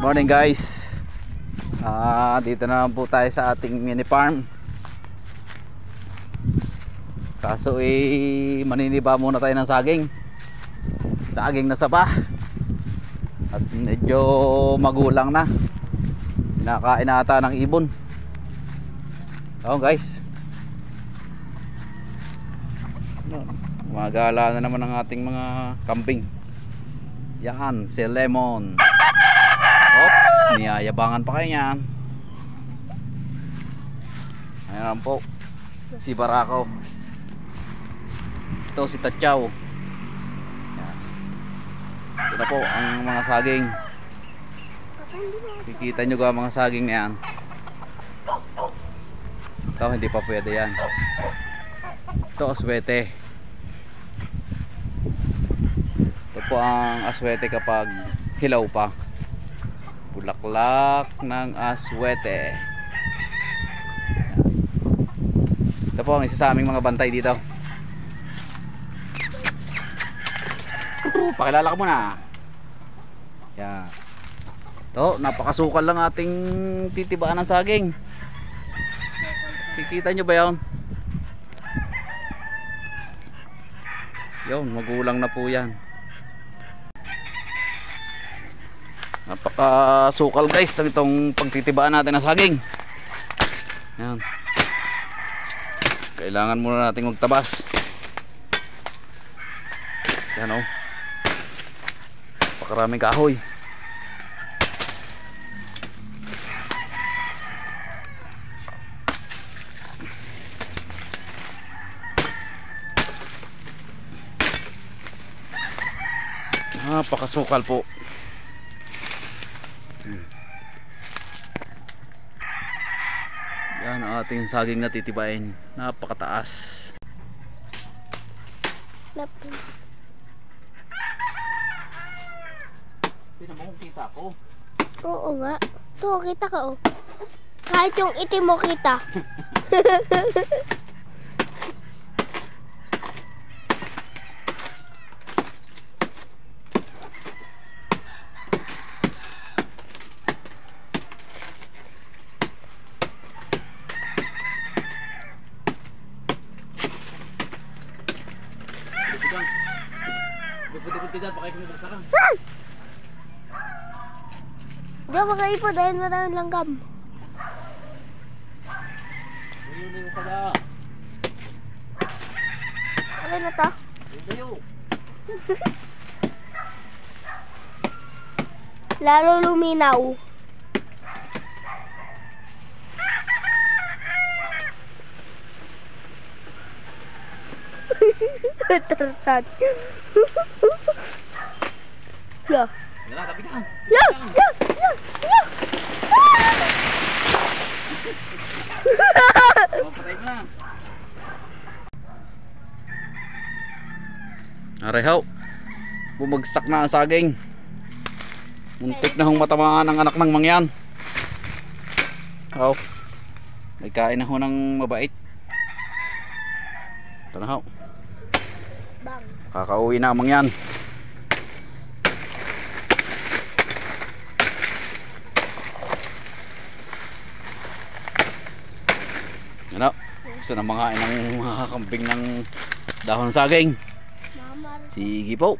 Morning guys. Dito na po tayo sa ating mini farm. Kaso maniniba muna tayo ng saging. Saging na saba. At medyo magulang na. Nakain na ata ng ibon. Guys. Magala na naman ang ating mga kambing. Yan, si Lemon. Oops, niyayabangan pa kayo niyan. Ayan po, si Barako. Ito si Tatyaw. Ito na po ang mga saging. Kikita nyo ga mga saging na yan. Ito hindi pa pwede yan. Ito aswete. Ito po ang aswete kapag hilaw pa. Bulaklak ng aswete. Ito po ang isa sa aming mga bantay dito. Pakilala ka muna. Yan. Ito, napakasukal lang ating titibaan ng saging. Kikita nyo ba yun? Yun, magulang na po yan. Napakasukal guys itong pagtitibaan natin ng saging. Yan. Kailangan muna natin magtabas. Yan o. Pakaraming kahoy. Napakasukal po. Yan ang ating saging na titibain. Napakataas. Tingnan mo kung kita ko. Oo nga. Ito, kita ka oh. Kahit yung itim mo kita. Hindi ako makaipo dahil maraming langgam. Okay na to? Lalo luminaw. Tarzan. Ya. Wala, tabi ka. Ya. Patay mo na. Arehaw. Bumagsak na ang saging. Muntik na hong matamaan ang anak ng mangyan. May kain na ho ng mabait. Ito na ho. Kakauwi na ang mangyan. Ano? Gusto na mga kambing ng dahon saging. Sige po.